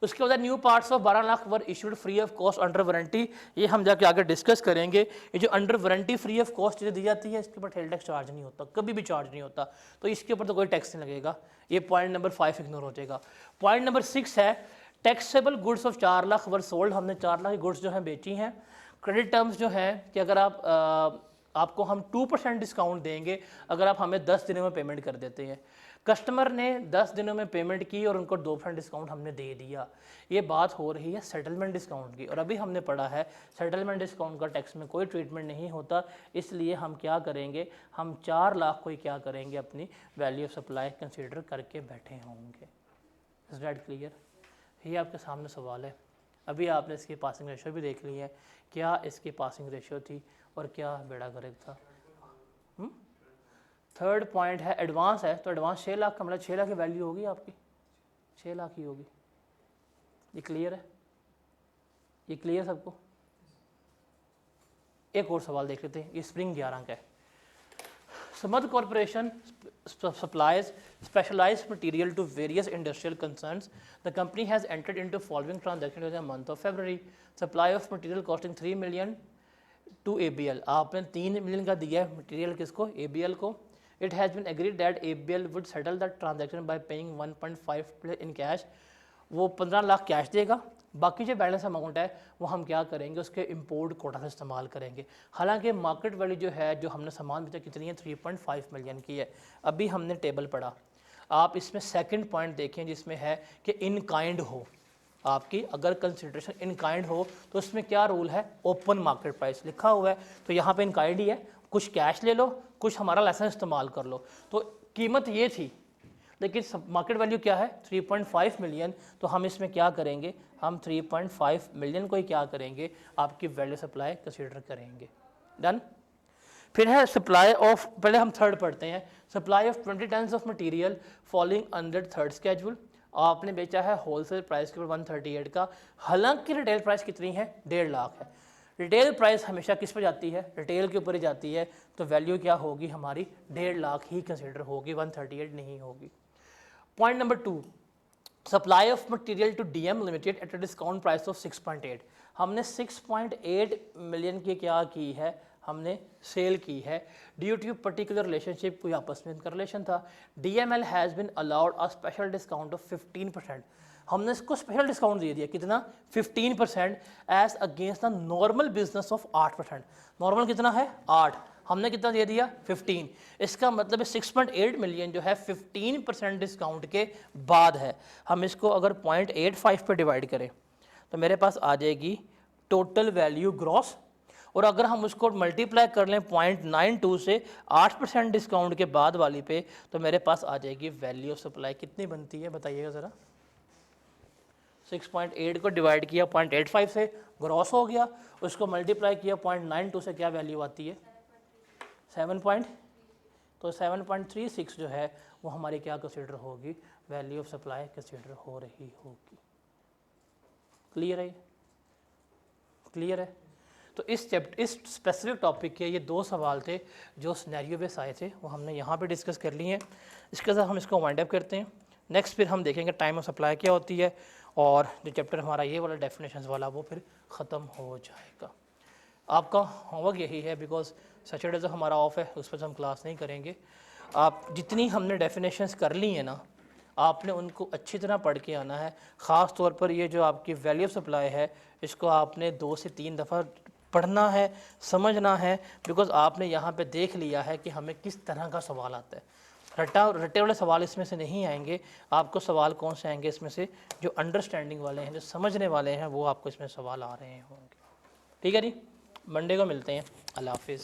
उसके बाद new parts of 12 lakh were issued free of cost under warranty. ये हम जाके आगे डिस्कस करेंगे। ये जो under warranty free of cost चीज़ें दी जाती है इसके ऊपर टेल टैक्स चार्ज नहीं होता, कभी भी चार्ज नहीं होता, तो इसके ऊपर तो कोई टैक्स नहीं लगेगा। ये पॉइंट नंबर 5 इग्नोर हो जाएगा। पॉइंट नंबर 6 है taxable goods of 4 lakh were sold. हमने 4 लाख की गुड्स जो है बेची हैं। क्रेडिट टर्म्स जो है कि अगर आपको हम 2% डिस्काउंट देंगे अगर आप हमें 10 दिनों में पेमेंट कर देते हैं। कस्टमर ने 10 दिनों में पेमेंट की और उनको 2% डिस्काउंट हमने दे दिया। ये बात हो रही है सेटलमेंट डिस्काउंट की, और अभी हमने पढ़ा है सेटलमेंट डिस्काउंट का टैक्स में कोई ट्रीटमेंट नहीं होता। इसलिए हम क्या करेंगे? हम 4 लाख को ही क्या करेंगे? अपनी वैल्यू ऑफ सप्लाई कंसीडर करके बैठे होंगे। Is that clear? ये आपके सामने सवाल है। अभी आपने इसकी पासिंग रेशियो भी देख ली है, क्या इसकी पासिंग रेशियो थी और क्या बेड़ा गर्क था। थर्ड पॉइंट है एडवांस है, तो एडवांस 6 लाख का मतलब 6 लाख की वैल्यू होगी आपकी, 6 लाख ही होगी। ये क्लियर है? ये क्लियर सबको? एक और सवाल देख लेते हैं। ये स्प्रिंग 11 का है। समर्थ corporation supplies specialized material to various industrial concerns. The company has entered into following transaction in the month of February. Supply of material costing 3 million to ABL. आपने 3 मिलियन का दिया है मटेरियल किसको? ABL को। It has been agreed that ABL would settle the transaction by paying 1.5 in cash. वो 15 lakh cash देगा, बाकी जो बैलेंस अमाउंट है वो हम क्या करेंगे? उसके इंपोर्ट कोटा से इस्तेमाल करेंगे। हालांकि मार्केट वैल्यू जो है जो हमने सामान बेचा कितनी है? 3.5 मिलियन की है। अभी हमने टेबल पढ़ा, आप इसमें सेकंड पॉइंट देखें जिसमें है कि इन काइंड हो। आपकी अगर कंसिडरेशन इन काइंड हो तो इसमें क्या रूल है, ओपन मार्केट प्राइस लिखा हुआ है, तो यहाँ पे इन काइंड ही है, कुछ कैश ले लो, कुछ हमारा लाइसेंस इस्तेमाल कर लो। तो कीमत ये थी, लेकिन मार्केट वैल्यू क्या है 3.5 मिलियन, तो हम इसमें क्या करेंगे, हम 3.5 मिलियन को ही क्या करेंगे, आपकी वैल्यू सप्लाई कंसीडर करेंगे। डन। फिर है सप्लाई ऑफ, पहले हम थर्ड पढ़ते हैं, supply of 20 tons of material following under third schedule. आपने बेचा है होलसेल प्राइस के 138 का, हालांकि रिटेल प्राइस कितनी है, 1.5 लाख है। रिटेल प्राइस हमेशा किस पर जाती है, रिटेल के ऊपर ही जाती है, तो वैल्यू क्या होगी हमारी 1.5 लाख ही कंसिडर होगी, 138 नहीं होगी। Point number 2, supply of material to DM limited at a discount price of 6.8। हमने 6.8 मिलियन की क्या की है, हमने सेल की है ड्यू टू पर्टिकुलर रिलेशनशिप, कोई आपस में इनका रिलेशन था। DML has been allowed a special discount of 15%। हमने इसको स्पेशल डिस्काउंट दे दिया, कितना 15% as against the normal business of 8%। Normal कितना है 8, हमने कितना दे दिया 15। इसका मतलब है 6.8 मिलियन जो है 15% डिस्काउंट के बाद है। हम इसको अगर 0.85 पे डिवाइड करें तो मेरे पास आ जाएगी टोटल वैल्यू ग्रॉस, और अगर हम उसको मल्टीप्लाई कर लें 0.92 से 8% डिस्काउंट के बाद वाली पे, तो मेरे पास आ जाएगी वैल्यू ऑफ सप्लाई कितनी बनती है, बताइएगा ज़रा। 6.8 को डिवाइड किया 0.85 से, ग्रॉस हो गया, उसको मल्टीप्लाई किया 0.92 से, क्या वैल्यू आती है 7 तो 7.36 जो है वो हमारी क्या कंसिडर होगी, वैल्यू ऑफ सप्लाई कंसिडर हो रही होगी। क्लियर है, क्लियर है। तो इस स्पेसिफिक टॉपिक के ये 2 सवाल थे जो सिनेरियो बेस आए थे, वो हमने यहाँ पे डिस्कस कर लिए हैं। इसके साथ हम इसको वाइंड अप करते हैं। नेक्स्ट फिर हम देखेंगे टाइम ऑफ सप्लाई क्या होती है, और जो चैप्टर हमारा ये वाला डेफिनेशंस वाला वो फिर ख़त्म हो जाएगा। आपका होमवर्क यही है, बिकॉज सैटरडे जो हमारा ऑफ है उस पर हम क्लास नहीं करेंगे। आप जितनी हमने डेफिनेशंस कर ली हैं ना, आपने उनको अच्छी तरह पढ़ के आना है। ख़ास तौर पर ये जो आपकी वैल्यू ऑफ सप्लाई है, इसको आपने 2 से 3 दफ़ा पढ़ना है, समझना है, बिकॉज आपने यहाँ पे देख लिया है कि हमें किस तरह का सवाल आता है। रटे वाले सवाल इसमें से नहीं आएंगे, आपको सवाल कौन से आएंगे इसमें से, जो अंडरस्टैंडिंग वाले हैं, जो समझने वाले हैं, वो आपको इसमें सवाल आ रहे होंगे। ठीक है जी, मंडे को मिलते हैं। अल्लाह हाफिज़।